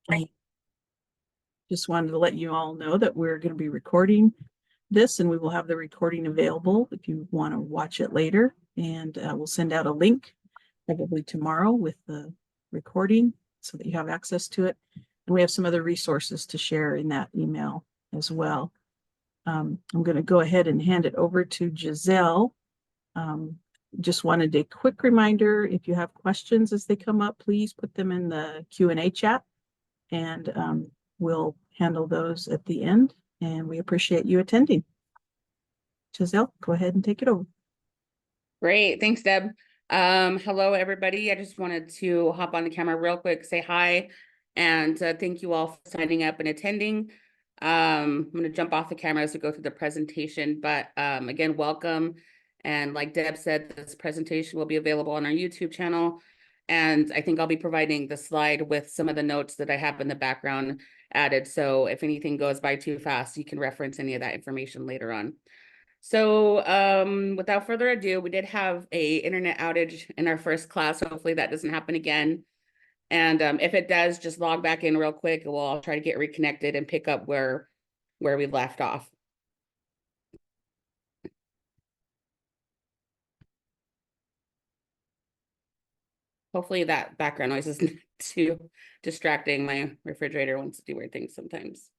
I just wanted to let you all know that we're going to be recording this, and we will have the recording available if you want to watch it later. And we'll send out a link probably tomorrow with the recording so that you have access to it. And we have some other resources to share in that email as well. I'm going to go ahead and hand it over to Giselle. Just wanted a quick reminder, if you have questions as they come up, please put them in the Q&A chat, and we'll handle those at the end. And we appreciate you attending. Giselle, go ahead and take it over. Great, thanks, Deb. Hello, everybody. I just wanted to hop on the camera real quick, say hi, and thank you all for signing up and attending. I'm going to jump off the camera as we go through the presentation, but again, welcome. And like Deb said, this presentation will be available on our YouTube channel. And I think I'll be providing the slide with some of the notes that I have in the background added. So if anything goes by too fast, you can reference any of that information later on. So without further ado, we did have a internet outage in our first class. Hopefully that doesn't happen again. And if it does, just log back in real quick. I'll try to get reconnected and pick up where we left off. Hopefully that background noise isn't too distracting. My refrigerator wants to do weird things sometimes.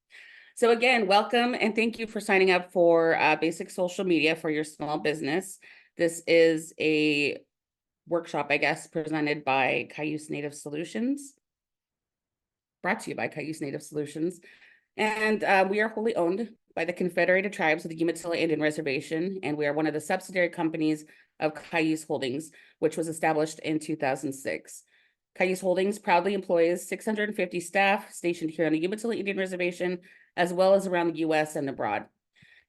So again, welcome and thank you for signing up for basic social media for your small business. This is a workshop, I guess, presented by Cayuse Native Solutions, brought to you by Cayuse Native Solutions. And we are wholly owned by the Confederated Tribes of the Umatilla Indian Reservation, and we are one of the subsidiary companies of Cayuse Holdings, which was established in 2006. Cayuse Holdings proudly employs 650 staff stationed here on the Umatilla Indian Reservation, as well as around the U.S. and abroad.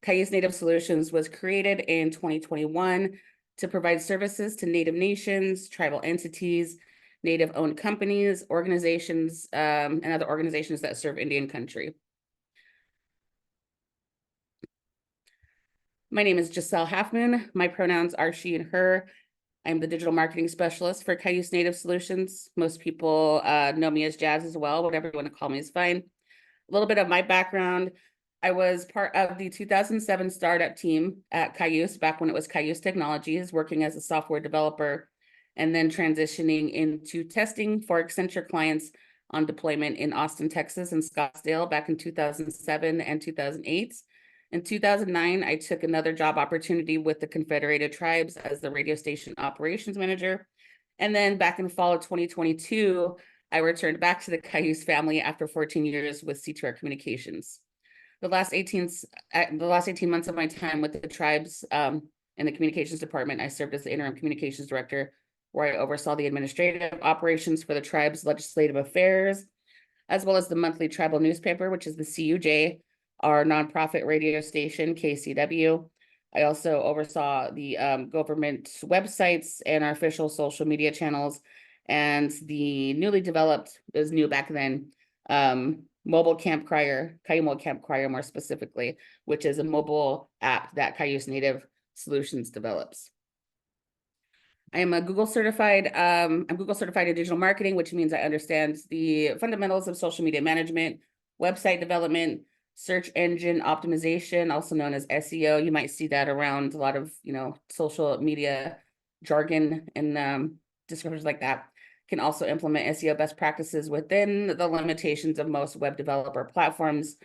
Cayuse Native Solutions was created in 2021 to provide services to Native nations, tribal entities, Native-owned companies, organizations, and other organizations that serve Indian country. My name is Giselle Halfmoon. My pronouns are she and her. I'm the digital marketing specialist for Cayuse Native Solutions. Most people know me as Jazz as well. Whatever you want to call me is fine. A little bit of my background. I was part of the 2007 startup team at Cayuse back when it was Cayuse Technologies, working as a software developer, and then transitioning into testing for Accenture clients on deployment in Austin, Texas, and Scottsdale back in 2007 and 2008. In 2009, I took another job opportunity with the Confederated Tribes as the radio station operations manager. And then back in fall of 2022, I returned back to the Cayuse family after 14 years with C2R Communications. The last 18 months of my time with the tribes in the communications department, I served as the interim communications director, where I oversaw the administrative operations for the tribe's legislative affairs, as well as the monthly tribal newspaper, which is the CUJ, our nonprofit radio station, KCW. I also oversaw the government websites and our official social media channels, and the newly developed, it was new back then, Mobile Camp Crier, Cayumo Camp Crier more specifically, which is a mobile app that Cayuse Native Solutions develops. I am a Google certified, I'm Google certified in digital marketing, which means I understand the fundamentals of social media management, website development, search engine optimization, also known as SEO. You might see that around a lot of, social media jargon and descriptors like that. Can also implement SEO best practices within the limitations of most web developer platforms.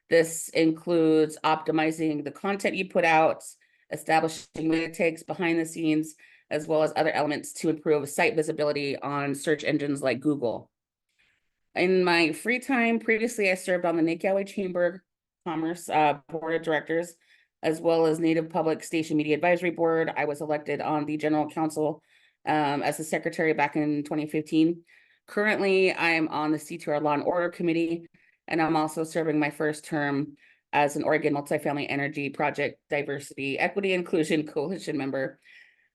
This includes optimizing the content you put out, establishing meta tags behind the scenes, as well as other elements to improve site visibility on search engines like Google. In my free time, previously I served on the Nakeoway Chamber of Commerce Board of Directors, as well as Native Public Station Media Advisory Board. I was elected on the General Council as the secretary back in 2015. Currently, I'm on the C2R Law and Order Committee, and I'm also serving my first term as an Oregon Multifamily Energy Project Diversity, Equity, Inclusion Coalition member.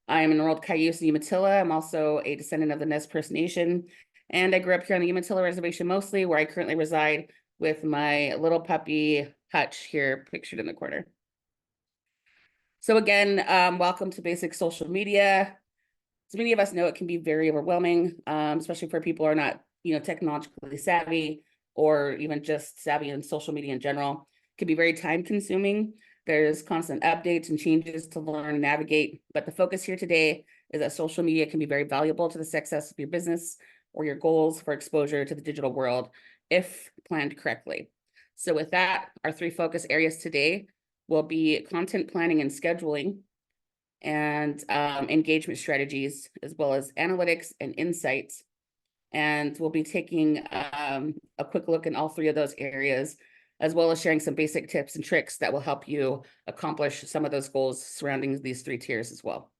I am enrolled Cayuse Umatilla. I'm also a descendant of the Nez Perce Nation, and I grew up here on the Umatilla Reservation mostly, where I currently reside with my little puppy, Hutch, here pictured in the corner. So again, welcome to Basic Social Media. As many of us know, it can be very overwhelming, especially for people who are not, technologically savvy. or even just savvy in social media in general, can be very time consuming. There's constant updates and changes to learn and navigate, but the focus here today is that social media can be very valuable to the success of your business or your goals for exposure to the digital world if planned correctly. So with that, our 3 focus areas today will be content planning and scheduling, and engagement strategies, as well as analytics and insights. And we'll be taking a quick look in all 3 of those areas, as well as sharing some basic tips and tricks that will help you accomplish some of those goals surrounding these 3 tiers as well.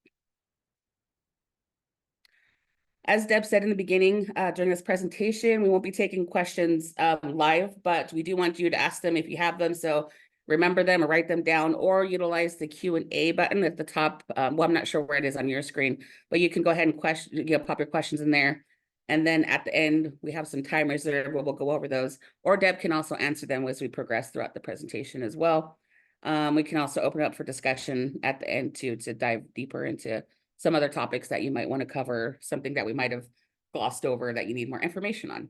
As Deb said in the beginning, during this presentation, we won't be taking questions live, but we do want you to ask them if you have them. So remember them or write them down, or utilize the Q&A button at the top. Well, I'm not sure where it is on your screen, but you can go ahead and pop your questions in there. And then at the end, we have some time reserved where we'll go over those, or Deb can also answer them as we progress throughout the presentation as well. We can also open up for discussion at the end too, to dive deeper into some other topics that you might want to cover, something that we might have glossed over that you need more information on.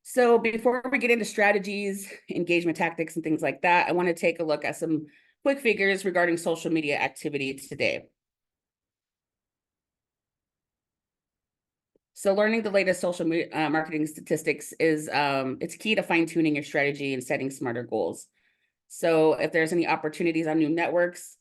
So before we get into strategies, engagement tactics, and things like that, I want to take a look at some quick figures regarding social media activity today. So learning the latest social media marketing statistics is it's key to fine-tuning your strategy and setting smarter goals. So if there's any opportunities on new networks,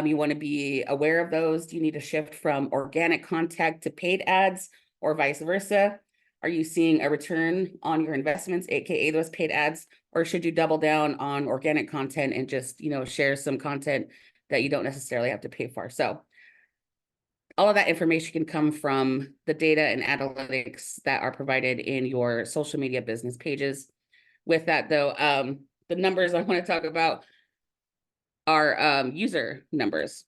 you want to be aware of those. Do you need to shift from organic contact to paid ads, or vice versa? Are you seeing a return on your investments, aka those paid ads, or should you double down on organic content and just, share some content that you don't necessarily have to pay for? So all of that information can come from the data and analytics that are provided in your social media business pages. With that though, the numbers I want to talk about are user numbers.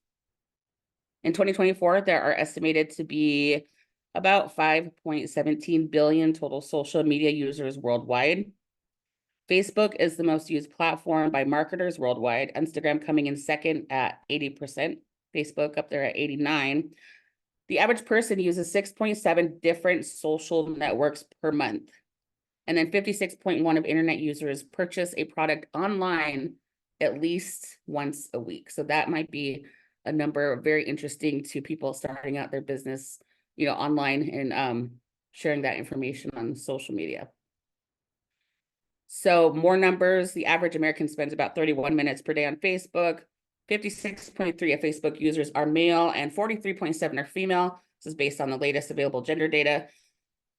In 2024, there are estimated to be about 5.17 billion total social media users worldwide. Facebook is the most used platform by marketers worldwide. Instagram coming in second at 80%. Facebook up there at 89%. The average person uses 6.7 different social networks per month. And then 56.1% of internet users purchase a product online at least once a week. So that might be a number very interesting to people starting out their business, online, and sharing that information on social media. So more numbers, the average American spends about 31 minutes per day on Facebook. 56.3% of Facebook users are male and 43.7% are female. This is based on the latest available gender data.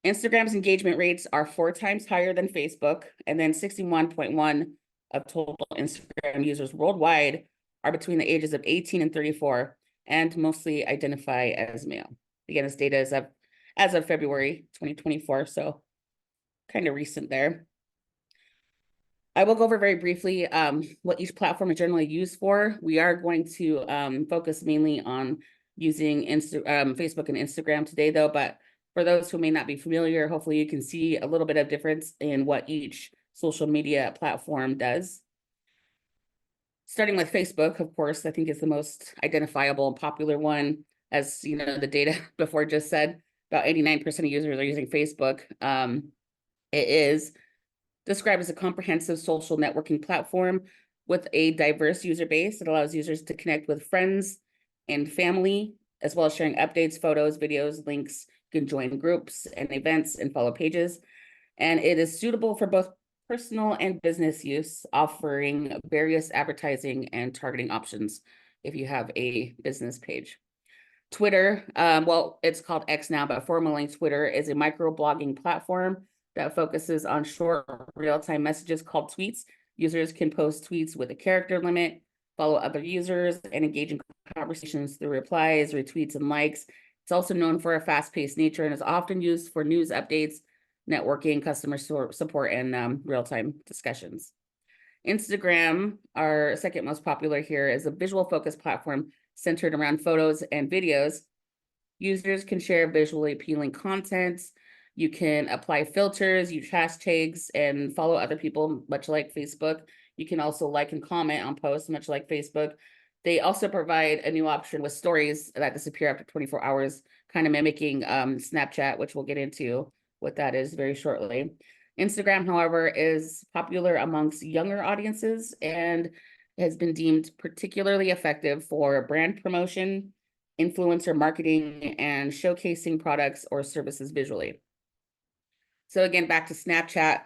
Instagram's engagement rates are 4 times higher than Facebook, and then 61.1% of total Instagram users worldwide are between the ages of 18 and 34 and mostly identify as male. Again, this data is as of February 2024, so kind of recent there. I will go over very briefly what each platform is generally used for. We are going to focus mainly on using Facebook and Instagram today though, but for those who may not be familiar, hopefully you can see a little bit of difference in what each social media platform does. Starting with Facebook, of course, I think is the most identifiable and popular one. As the data before just said, about 89% of users are using Facebook. It is described as a comprehensive social networking platform with a diverse user base. It allows users to connect with friends and family, as well as sharing updates, photos, videos, links. You can join groups and events and follow pages. And it is suitable for both personal and business use, offering various advertising and targeting options if you have a business page. Twitter, well, it's called X now, but formerly Twitter, is a microblogging platform that focuses on short real-time messages called tweets. Users can post tweets with a character limit, follow other users, and engage in conversations through replies, retweets, and likes. It's also known for a fast-paced nature and is often used for news updates, networking, customer support, and real-time discussions. Instagram, our second most popular here, is a visual-focused platform centered around photos and videos. Users can share visually appealing content. You can apply filters, use hashtags, and follow other people, much like Facebook. You can also like and comment on posts, much like Facebook. They also provide a new option with stories that disappear after 24 hours, kind of mimicking Snapchat, which we'll get into what that is very shortly. Instagram, however, is popular amongst younger audiences and has been deemed particularly effective for brand promotion, influencer marketing, and showcasing products or services visually. So again, back to Snapchat.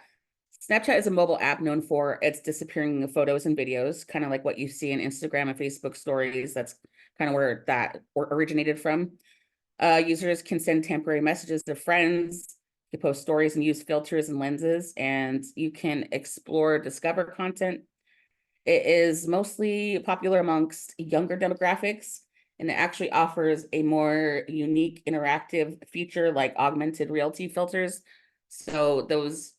Snapchat is a mobile app known for its disappearing photos and videos, kind of like what you see in Instagram and Facebook stories. That's kind of where that originated from. Users can send temporary messages to friends, you post stories and use filters and lenses, and you can explore, discover content. It is mostly popular amongst younger demographics, and it actually offers a more unique interactive feature like augmented reality filters. So those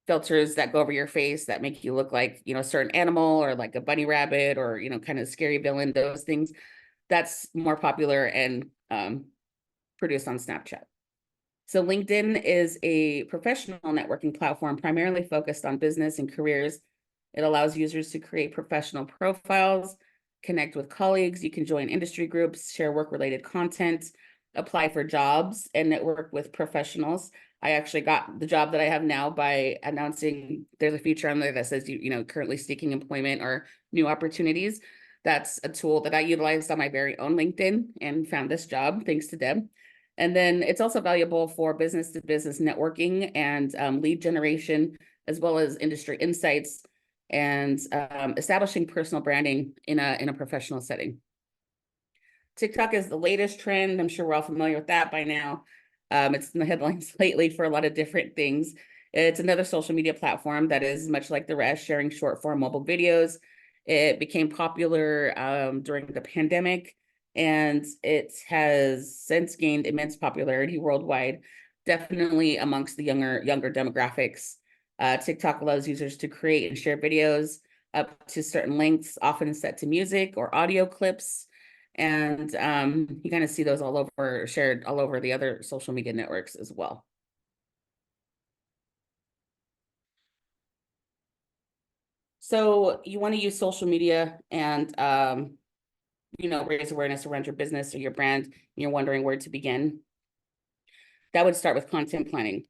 filters that go over your face that make you look like, a certain animal or like a bunny rabbit or, kind of scary villain, those things, that's more popular and produced on Snapchat. So LinkedIn is a professional networking platform primarily focused on business and careers. It allows users to create professional profiles, connect with colleagues. You can join industry groups, share work-related content, apply for jobs, and network with professionals. I actually got the job that I have now by announcing there's a feature on there that says, currently seeking employment or new opportunities. That's a tool that I utilized on my very own LinkedIn and found this job thanks to Deb. And then it's also valuable for business to business networking and lead generation, as well as industry insights and establishing personal branding in a professional setting. TikTok is the latest trend. I'm sure we're all familiar with that by now. It's in the headlines lately for a lot of different things. It's another social media platform that is much like the rest, sharing short form mobile videos. It became popular during the pandemic, and it has since gained immense popularity worldwide, definitely amongst the younger demographics. TikTok allows users to create and share videos up to certain lengths, often set to music or audio clips. And you kind of see those all over, shared all over the other social media networks as well. So you want to use social media and raise awareness around your business or your brand, and you're wondering where to begin. That would start with content planning.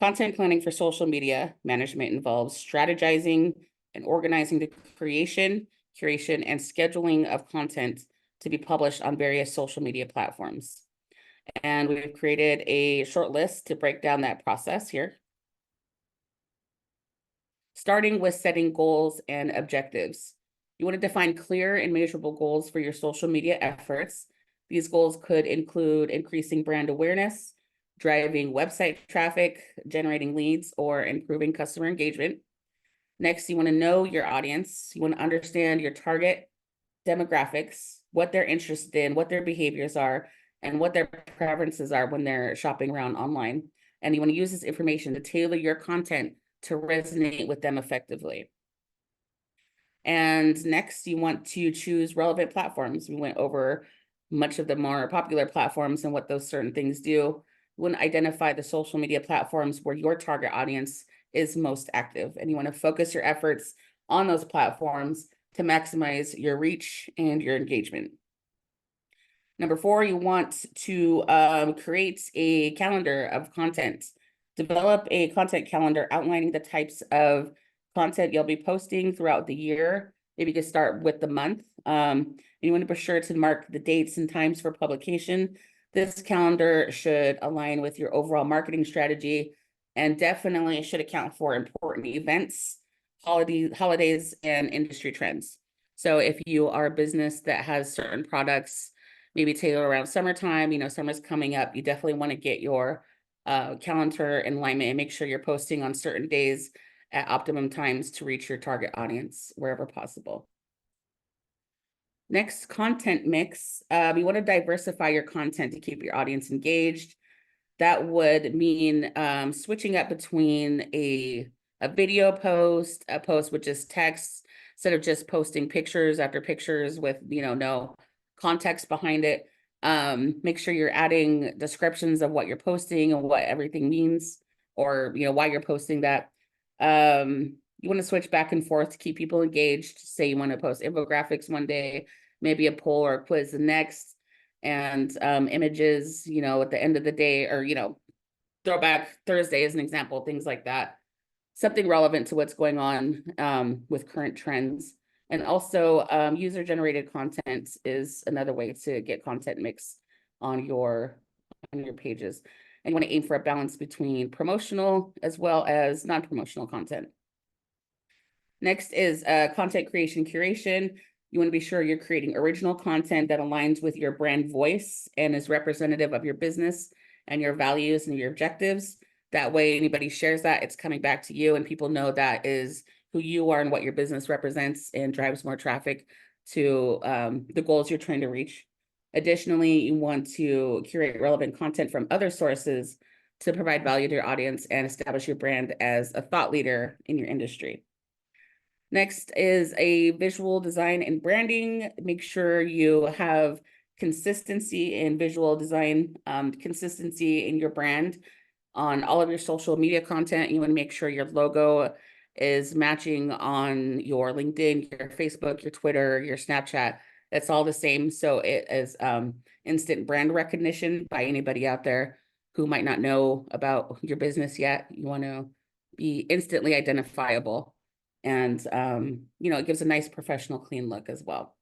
Content planning for social media management involves strategizing and organizing the creation, curation, and scheduling of content to be published on various social media platforms. And we've created a short list to break down that process here. Starting with setting goals and objectives. You want to define clear and measurable goals for your social media efforts. These goals could include increasing brand awareness, driving website traffic, generating leads, or improving customer engagement. Next, you want to know your audience. You want to understand your target demographics, what they're interested in, what their behaviors are, and what their preferences are when they're shopping around online. And you want to use this information to tailor your content to resonate with them effectively. And next, you want to choose relevant platforms. We went over much of the more popular platforms and what those certain things do. You want to identify the social media platforms where your target audience is most active, and you want to focus your efforts on those platforms to maximize your reach and your engagement. Number 4, you want to create a calendar of content. Develop a content calendar outlining the types of content you'll be posting throughout the year. Maybe just start with the month. You want to be sure to mark the dates and times for publication. This calendar should align with your overall marketing strategy and definitely should account for important events, holidays, and industry trends. So if you are a business that has certain products, maybe tailored around summertime, summer's coming up, you definitely want to get your calendar in alignment and make sure you're posting on certain days at optimum times to reach your target audience wherever possible. Next, content mix. You want to diversify your content to keep your audience engaged. That would mean switching up between a video post, a post with just text, instead of just posting pictures after pictures with no context behind it. Make sure you're adding descriptions of what you're posting and what everything means, or why you're posting that. You want to switch back and forth to keep people engaged. Say you want to post infographics one day, maybe a poll or a quiz the next, and images, at the end of the day, or Throwback Thursday is an example, things like that. Something relevant to what's going on with current trends. And also user-generated content is another way to get content mix on your pages. And you want to aim for a balance between promotional as well as non-promotional content. Next is content creation curation. You want to be sure you're creating original content that aligns with your brand voice and is representative of your business and your values and your objectives. That way, anybody shares that, it's coming back to you and people know that is who you are and what your business represents and drives more traffic to the goals you're trying to reach. Additionally, you want to curate relevant content from other sources to provide value to your audience and establish your brand as a thought leader in your industry. Next is a visual design and branding. Make sure you have consistency in visual design, consistency in your brand on all of your social media content. You want to make sure your logo is matching on your LinkedIn, your Facebook, your Twitter, your Snapchat. It's all the same. So it is instant brand recognition by anybody out there who might not know about your business yet. You want to be instantly identifiable. And, it gives a nice professional, clean look as well.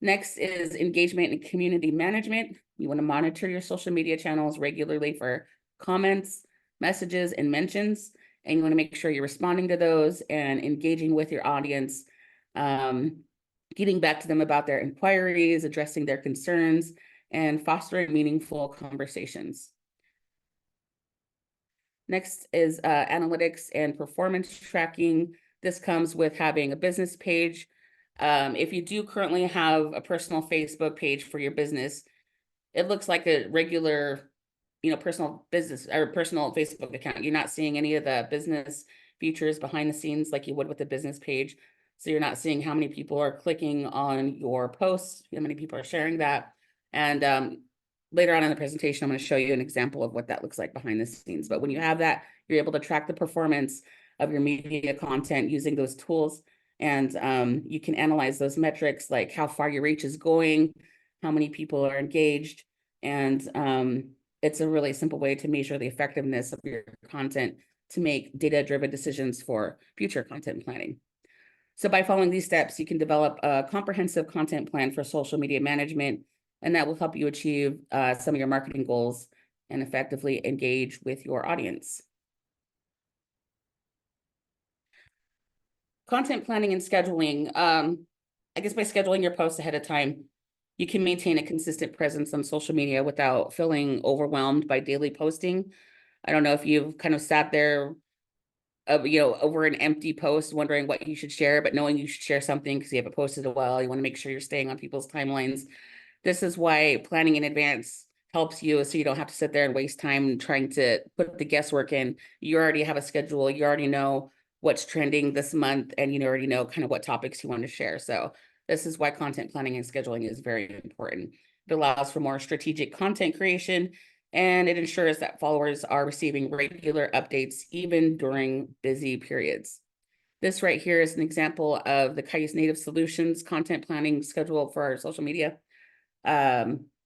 Next is engagement and community management. You want to monitor your social media channels regularly for comments, messages, and mentions. And you want to make sure you're responding to those and engaging with your audience, getting back to them about their inquiries, addressing their concerns, and fostering meaningful conversations. Next is analytics and performance tracking. This comes with having a business page. If you do currently have a personal Facebook page for your business, it looks like a regular, personal business or personal Facebook account. You're not seeing any of the business features behind the scenes like you would with a business page. So you're not seeing how many people are clicking on your posts, how many people are sharing that. And later on in the presentation, I'm going to show you an example of what that looks like behind the scenes. But when you have that, you're able to track the performance of your media content using those tools. And you can analyze those metrics like how far your reach is going, how many people are engaged. And it's a really simple way to measure the effectiveness of your content to make data-driven decisions for future content planning. So by following these steps, you can develop a comprehensive content plan for social media management, and that will help you achieve some of your marketing goals and effectively engage with your audience. Content planning and scheduling. I guess by scheduling your posts ahead of time, you can maintain a consistent presence on social media without feeling overwhelmed by daily posting. I don't know if you've kind of sat there, over an empty post, wondering what you should share, but knowing you should share something because you haven't posted a while. You want to make sure you're staying on people's timelines. This is why planning in advance helps you, so you don't have to sit there and waste time trying to put the guesswork in. You already have a schedule. You already know what's trending this month, and you already know kind of what topics you want to share. So this is why content planning and scheduling is very important. It allows for more strategic content creation, and it ensures that followers are receiving regular updates even during busy periods. This right here is an example of the Cayuse Native Solutions content planning schedule for our social media.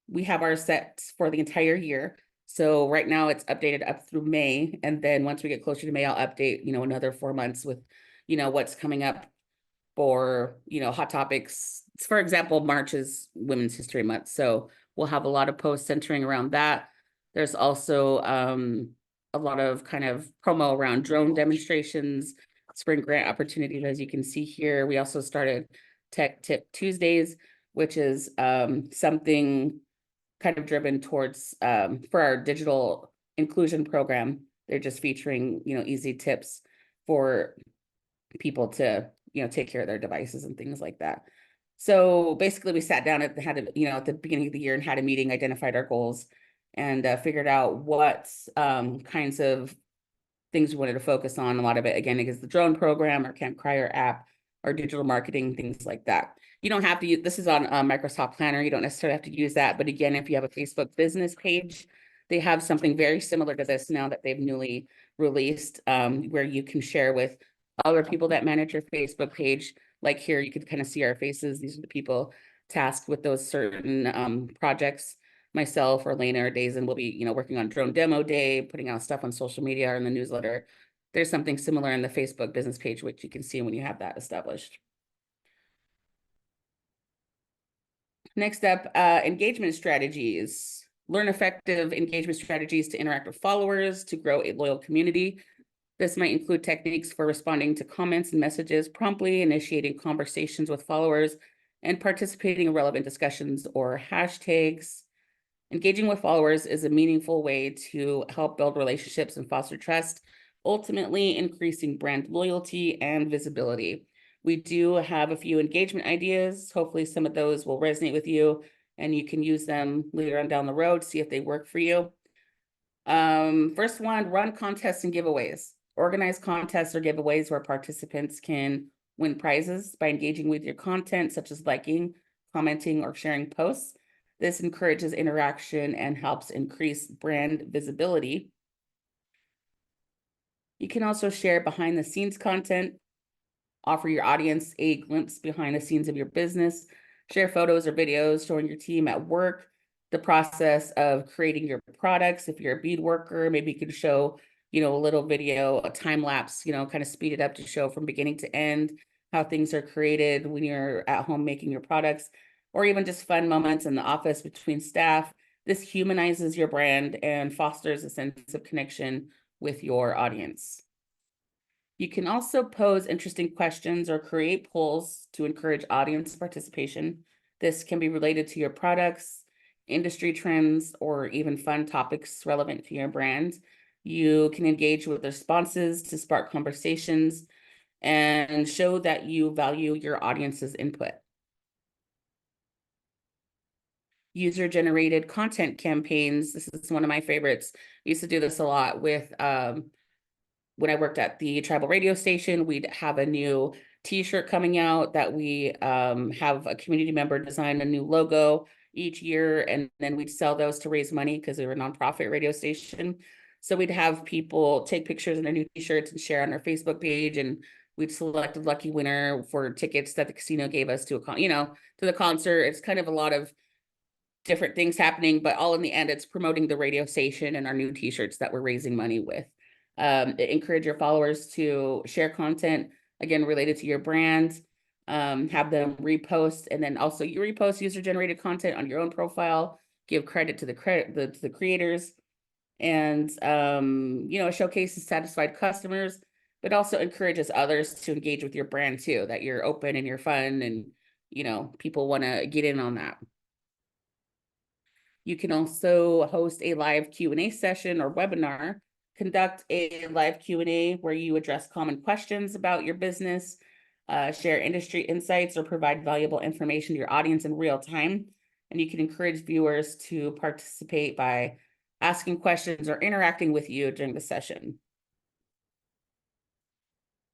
We have our sets for the entire year. So right now it's updated up through May. And then once we get closer to May, I'll update, another 4 months with, what's coming up for, hot topics. For example, March is Women's History Month. So we'll have a lot of posts centering around that. There's also a lot of kind of promo around drone demonstrations, spring grant opportunities, as you can see here. We also started Tech Tip Tuesdays, which is something kind of driven towards for our digital inclusion program. They're just featuring, easy tips for people to, take care of their devices and things like that. So basically we sat down at the beginning of the year and had a meeting, identified our goals, and figured out what kinds of things we wanted to focus on. A lot of it, again, is the drone program, our Camp Crier app, our digital marketing, things like that. You don't have to use, this is on Microsoft Planner. You don't necessarily have to use that. But again, if you have a Facebook business page, they have something very similar to this now that they've newly released, where you can share with other people that manage your Facebook page. Like here, you could kind of see our faces. These are the people tasked with those certain projects. myself or Lena or Dazen will be, working on drone demo day, putting out stuff on social media or in the newsletter. There's something similar in the Facebook business page, which you can see when you have that established. Next up, engagement strategies. Learn effective engagement strategies to interact with followers, to grow a loyal community. This might include techniques for responding to comments and messages promptly, initiating conversations with followers, and participating in relevant discussions or hashtags. Engaging with followers is a meaningful way to help build relationships and foster trust, ultimately increasing brand loyalty and visibility. We do have a few engagement ideas. Hopefully some of those will resonate with you and you can use them later on down the road, see if they work for you. First one, run contests and giveaways. Organize contests or giveaways where participants can win prizes by engaging with your content, such as liking, commenting, or sharing posts. This encourages interaction and helps increase brand visibility. You can also share behind the scenes content, offer your audience a glimpse behind the scenes of your business, share photos or videos showing your team at work, the process of creating your products. If you're a bead worker, maybe you could show, a little video, a time lapse, kind of speed it up to show from beginning to end how things are created when you're at home making your products, or even just fun moments in the office between staff. This humanizes your brand and fosters a sense of connection with your audience. You can also pose interesting questions or create polls to encourage audience participation. This can be related to your products, industry trends, or even fun topics relevant to your brand. You can engage with responses to spark conversations and show that you value your audience's input. User-generated content campaigns. This is one of my favorites. I used to do this a lot with when I worked at the tribal radio station. We'd have a new t-shirt coming out that we have a community member design a new logo each year, and then we'd sell those to raise money because they were a nonprofit radio station. So we'd have people take pictures in their new t-shirts and share on our Facebook page, and we'd select a lucky winner for tickets that the casino gave us to to the concert. It's kind of a lot of different things happening, but all in the end, it's promoting the radio station and our new t-shirts that we're raising money with. Encourage your followers to share content, again, related to your brand, have them repost, and then also you repost user-generated content on your own profile, give credit to the creators, and it showcases satisfied customers, but also encourages others to engage with your brand too, that you're open and you're fun, and people want to get in on that. You can also host a live Q&A session or webinar. Conduct a live Q&A where you address common questions about your business, share industry insights, or provide valuable information to your audience in real time. And you can encourage viewers to participate by asking questions or interacting with you during the session.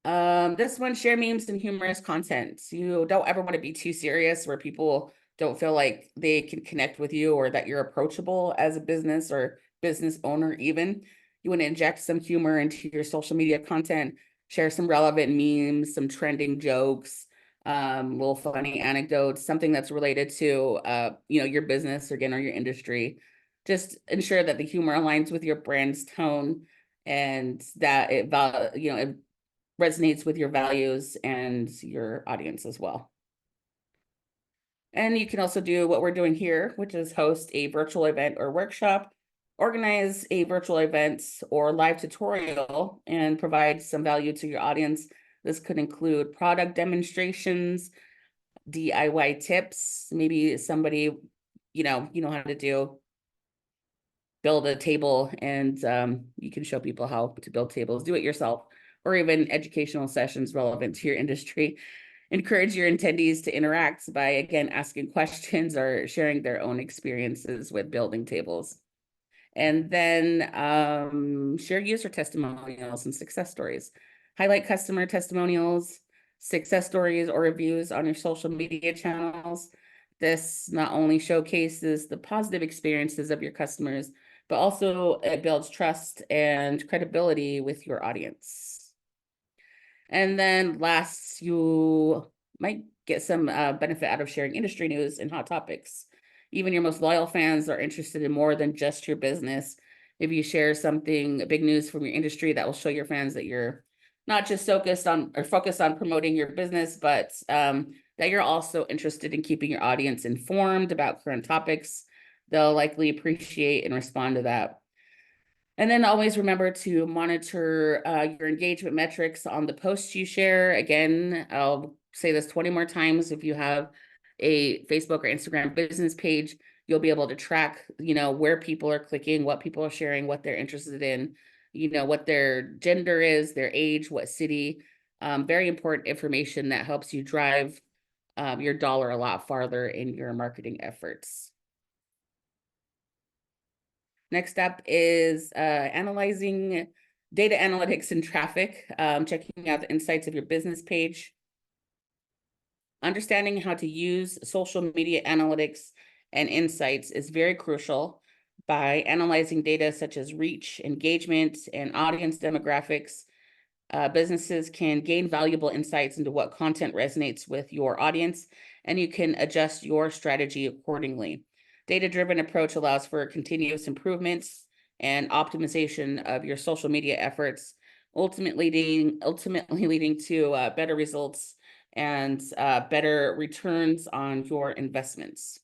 This one, share memes and humorous content. You don't ever want to be too serious where people don't feel like they can connect with you or that you're approachable as a business or business owner even. You want to inject some humor into your social media content, share some relevant memes, some trending jokes, little funny anecdotes, something that's related to your business or your industry. Just ensure that the humor aligns with your brand's tone and that it resonates with your values and your audience as well. And you can also do what we're doing here, which is host a virtual event or workshop, organize a virtual event or live tutorial, and provide some value to your audience. This could include product demonstrations, DIY tips. Maybe somebody, you know how to build a table, and you can show people how to build tables, do it yourself, or even educational sessions relevant to your industry. Encourage your attendees to interact by, again, asking questions or sharing their own experiences with building tables. And then share user testimonials and success stories. Highlight customer testimonials, success stories, or reviews on your social media channels. This not only showcases the positive experiences of your customers, but also it builds trust and credibility with your audience. And then last, you might get some benefit out of sharing industry news and hot topics. even your most loyal fans are interested in more than just your business. If you share something, big news from your industry, that will show your fans that you're not just focused on promoting your business, but that you're also interested in keeping your audience informed about current topics. They'll likely appreciate and respond to that. And then always remember to monitor your engagement metrics on the posts you share. Again, I'll say this 20 more times. If you have a Facebook or Instagram business page, you'll be able to track, where people are clicking, what people are sharing, what they're interested in, what their gender is, their age, what city. Very important information that helps you drive your dollar a lot farther in your marketing efforts. Next up is analyzing data analytics and traffic, checking out the insights of your business page. Understanding how to use social media analytics and insights is very crucial. By analyzing data such as reach, engagement, and audience demographics, businesses can gain valuable insights into what content resonates with your audience, and you can adjust your strategy accordingly. Data-driven approach allows for continuous improvements and optimization of your social media efforts, ultimately leading to better results and better returns on your investments.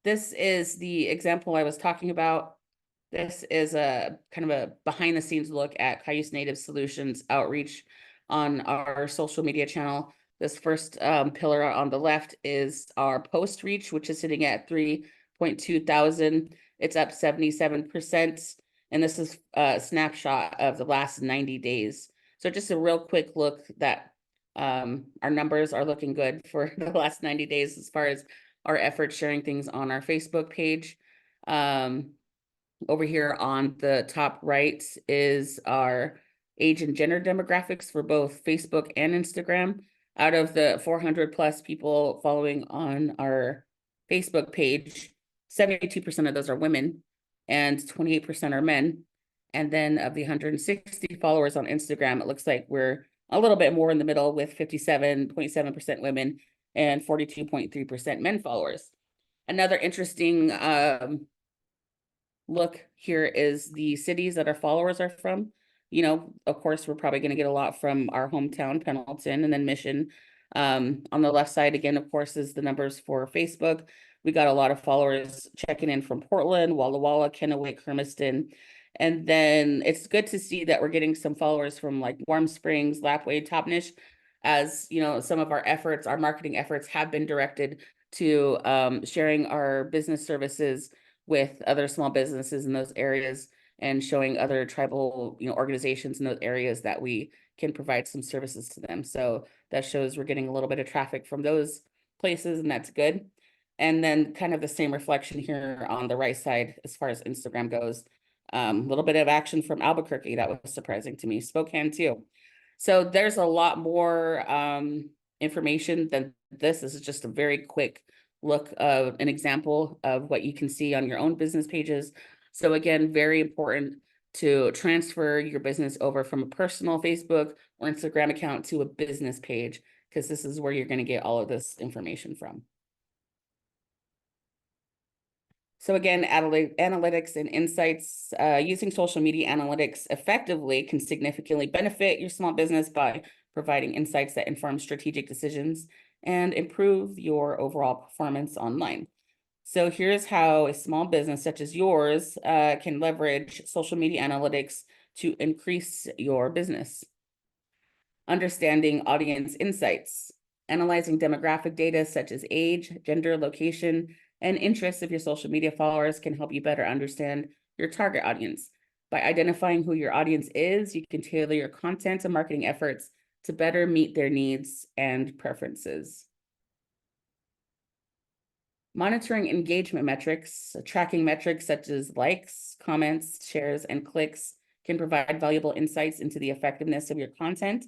This is the example I was talking about. This is a kind of a behind the scenes look at Cayuse Native Solutions outreach on our social media channel. This first pillar on the left is our post reach, which is sitting at 3.2 thousand. It's up 77%. And this is a snapshot of the last 90 days. So just a real quick look that our numbers are looking good for the last 90 days as far as our efforts sharing things on our Facebook page. Over here on the top right is our age and gender demographics for both Facebook and Instagram. Out of the 400 plus people following on our Facebook page, 72% of those are women and 28% are men. And then of the 160 followers on Instagram, it looks like we're a little bit more in the middle with 57.7% women and 42.3% men followers. Another interesting look here is the cities that our followers are from. Of course, we're probably going to get a lot from our hometown, Pendleton, and then Mission. On the left side, again, of course, is the numbers for Facebook. We got a lot of followers checking in from Portland, Walla Walla, Kennewick, Hermiston. And then it's good to see that we're getting some followers from like Warm Springs, Lapwai, Toppenish, as some of our efforts, our marketing efforts have been directed to sharing our business services with other small businesses in those areas and showing other tribal organizations in those areas that we can provide some services to them. So that shows we're getting a little bit of traffic from those places, and that's good. And then kind of the same reflection here on the right side as far as Instagram goes. A little bit of action from Albuquerque. That was surprising to me. Spokane too. So there's a lot more information than this. This is just a very quick look of an example of what you can see on your own business pages. So again, very important to transfer your business over from a personal Facebook or Instagram account to a business page, because this is where you're going to get all of this information from. So again, analytics and insights, using social media analytics effectively can significantly benefit your small business by providing insights that inform strategic decisions and improve your overall performance online. So here's how a small business such as yours can leverage social media analytics to increase your business. Understanding audience insights, analyzing demographic data such as age, gender, location, and interests of your social media followers can help you better understand your target audience. By identifying who your audience is, you can tailor your content and marketing efforts to better meet their needs and preferences. Monitoring engagement metrics, tracking metrics such as likes, comments, shares, and clicks can provide valuable insights into the effectiveness of your content.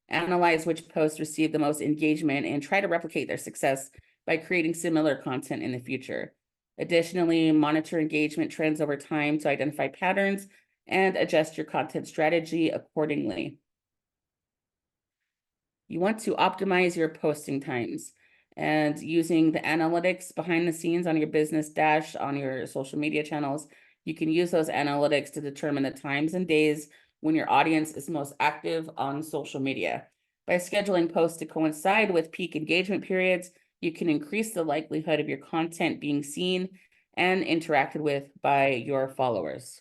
Analyze which posts receive the most engagement and try to replicate their success by creating similar content in the future. Additionally, monitor engagement trends over time to identify patterns and adjust your content strategy accordingly. You want to optimize your posting times. and using the analytics behind the scenes on your business dash on your social media channels. You can use those analytics to determine the times and days when your audience is most active on social media. By scheduling posts to coincide with peak engagement periods, you can increase the likelihood of your content being seen and interacted with by your followers.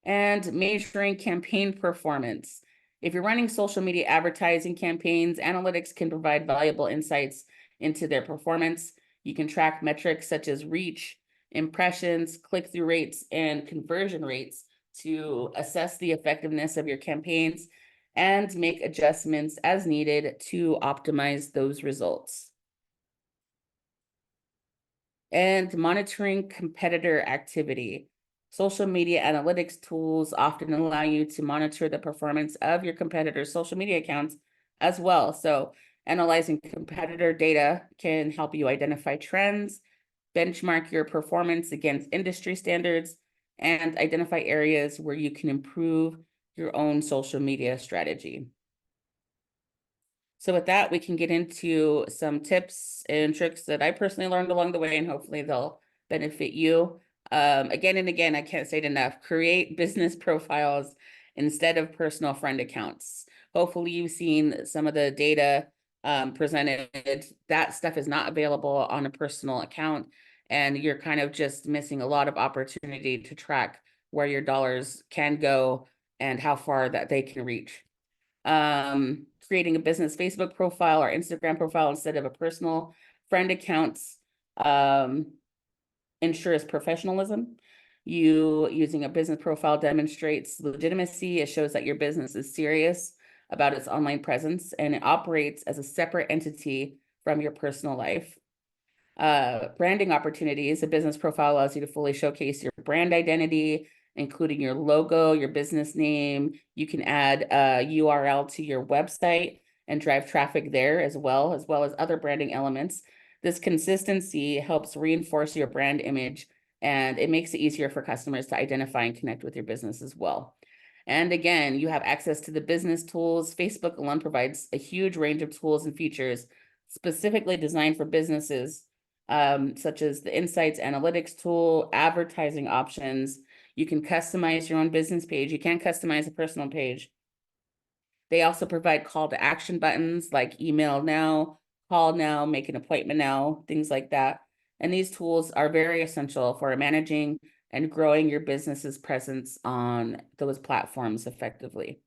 And measuring campaign performance. If you're running social media advertising campaigns, analytics can provide valuable insights into their performance. You can track metrics such as reach, impressions, click-through rates, and conversion rates to assess the effectiveness of your campaigns and make adjustments as needed to optimize those results. And monitoring competitor activity. Social media analytics tools often allow you to monitor the performance of your competitors' social media accounts as well. So analyzing competitor data can help you identify trends, benchmark your performance against industry standards, and identify areas where you can improve your own social media strategy. So with that, we can get into some tips and tricks that I personally learned along the way, and hopefully they'll benefit you. Again and again, I can't say it enough, create business profiles instead of personal friend accounts. Hopefully you've seen some of the data presented. That stuff is not available on a personal account, and you're kind of just missing a lot of opportunity to track where your dollars can go and how far that they can reach. Creating a business Facebook profile or Instagram profile instead of a personal friend accounts ensures professionalism. You using a business profile demonstrates legitimacy. It shows that your business is serious about its online presence and it operates as a separate entity from your personal life. Branding opportunities. A business profile allows you to fully showcase your brand identity, including your logo, your business name. You can add a URL to your website and drive traffic there as well as other branding elements. This consistency helps reinforce your brand image, and it makes it easier for customers to identify and connect with your business as well. And again, you have access to the business tools. Facebook alone provides a huge range of tools and features specifically designed for businesses, such as the Insights Analytics tool, advertising options. You can customize your own business page. You can't customize a personal page. They also provide call to action buttons like email now, call now, make an appointment now, things like that. And these tools are very essential for managing and growing your business's presence on those platforms effectively.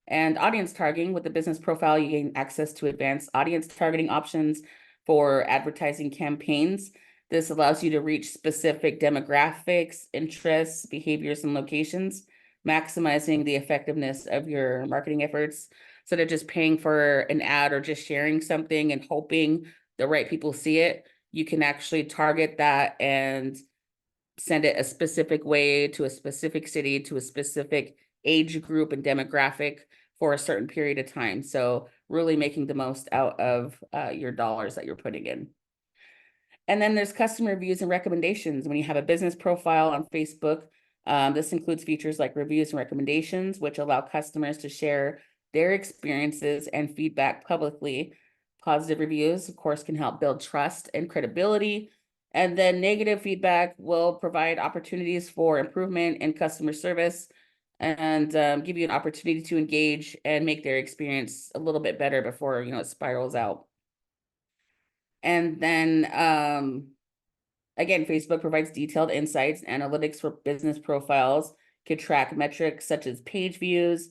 And audience targeting. With the business profile, you gain access to advanced audience targeting options for advertising campaigns. This allows you to reach specific demographics, interests, behaviors, and locations, maximizing the effectiveness of your marketing efforts. Instead of just paying for an ad or just sharing something and hoping the right people see it, you can actually target that and send it a specific way to a specific city, to a specific age group and demographic for a certain period of time. So really making the most out of your dollars that you're putting in. And then there's customer reviews and recommendations. When you have a business profile on Facebook, this includes features like reviews and recommendations, which allow customers to share their experiences and feedback publicly. Positive reviews, of course, can help build trust and credibility. And then negative feedback will provide opportunities for improvement in customer service and give you an opportunity to engage and make their experience a little bit better before, it spirals out. And then again, Facebook provides detailed insights and analytics for business profiles, can track metrics such as page views,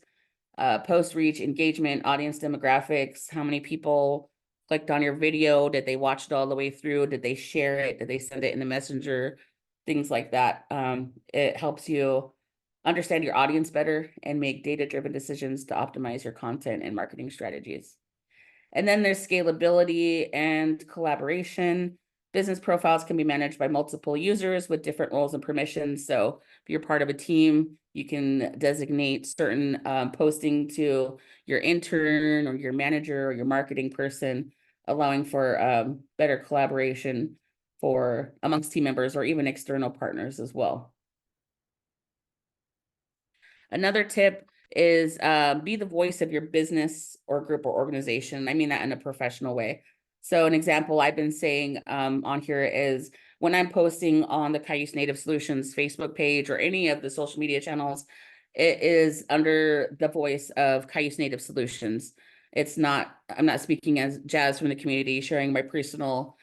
post reach, engagement, audience demographics, how many people clicked on your video, did they watch it all the way through, did they share it, did they send it in a messenger, things like that. It helps you understand your audience better and make data-driven decisions to optimize your content and marketing strategies. And then there's scalability and collaboration. Business profiles can be managed by multiple users with different roles and permissions. So if you're part of a team, you can designate certain posting to your intern or your manager or your marketing person, allowing for better collaboration for amongst team members or even external partners as well. Another tip is be the voice of your business or group or organization. I mean that in a professional way. So an example I've been saying on here is when I'm posting on the Cayuse Native Solutions Facebook page or any of the social media channels, it is under the voice of Cayuse Native Solutions. It's not, I'm not speaking as Jazz from the community, sharing my personal,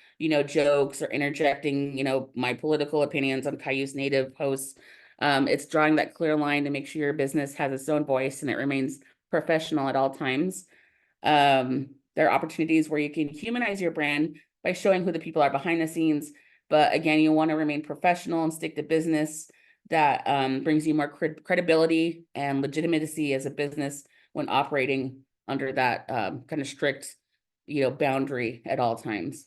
jokes or interjecting, my political opinions on Cayuse Native posts. It's drawing that clear line to make sure your business has its own voice and it remains professional at all times. There are opportunities where you can humanize your brand by showing who the people are behind the scenes. But again, you want to remain professional and stick to business that brings you more credibility and legitimacy as a business when operating under that kind of strict, boundary at all times.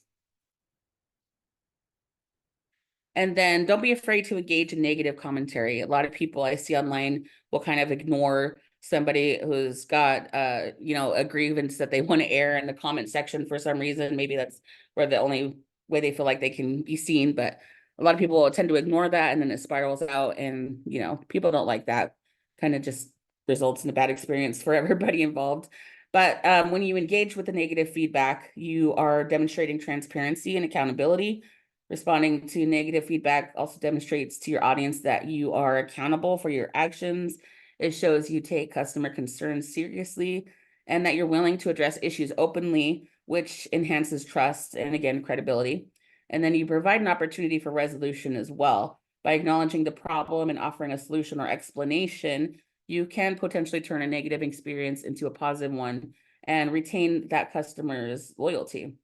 And then don't be afraid to engage in negative commentary. A lot of people I see online will kind of ignore somebody who's got a grievance that they want to air in the comment section for some reason. Maybe that's where the only way they feel like they can be seen, but a lot of people tend to ignore that and then it spirals out, and people don't like that. Kind of just results in a bad experience for everybody involved. But when you engage with the negative feedback, you are demonstrating transparency and accountability. Responding to negative feedback also demonstrates to your audience that you are accountable for your actions. It shows you take customer concerns seriously and that you're willing to address issues openly, which enhances trust and, again, credibility. And then you provide an opportunity for resolution as well. By acknowledging the problem and offering a solution or explanation, you can potentially turn a negative experience into a positive one and retain that customer's loyalty.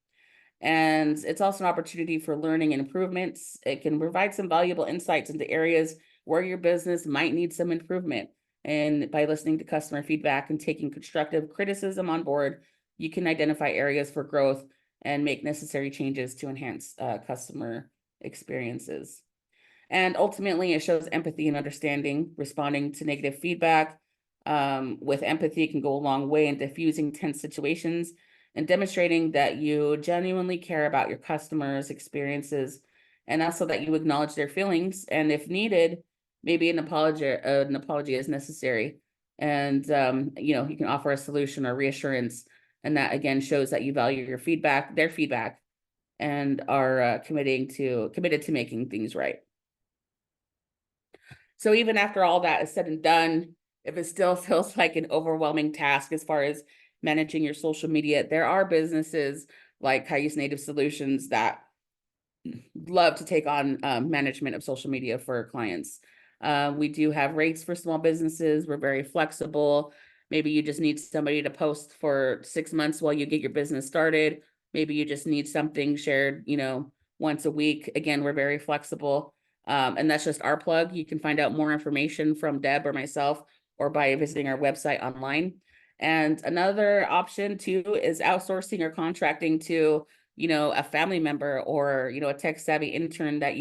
And it's also an opportunity for learning and improvements. It can provide some valuable insights into areas where your business might need some improvement. And by listening to customer feedback and taking constructive criticism on board, you can identify areas for growth and make necessary changes to enhance customer experiences. And ultimately, it shows empathy and understanding. Responding to negative feedback with empathy can go a long way in diffusing tense situations and demonstrating that you genuinely care about your customers' experiences, and also that you acknowledge their feelings. And if needed, maybe an apology is necessary. And you can offer a solution or reassurance, and that again shows that you value their feedback, and are committed to making things right. So even after all that is said and done, if it still feels like an overwhelming task as far as managing your social media, there are businesses like Cayuse Native Solutions that love to take on management of social media for clients. We do have rates for small businesses. We're very flexible. Maybe you just need somebody to post for 6 months while you get your business started. Maybe you just need something shared, once a week. Again, we're very flexible. And that's just our plug. You can find out more information from Deb or myself or by visiting our website online. And another option too is outsourcing or contracting to, a family member or, a tech savvy intern that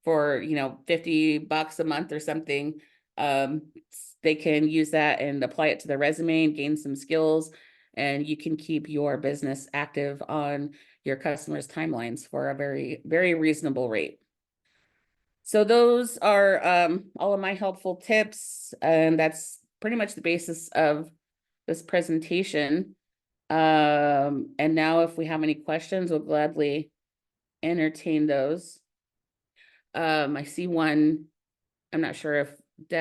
for, $50 a month or something. They can use that and apply it to their resume and gain some skills, and you can keep your business active on your customers' timelines for a very, very reasonable rate. So those are all of my helpful tips, and that's pretty much the basis of this presentation. And now if we have any questions, we'll gladly entertain those. I see one. I'm not sure if Deb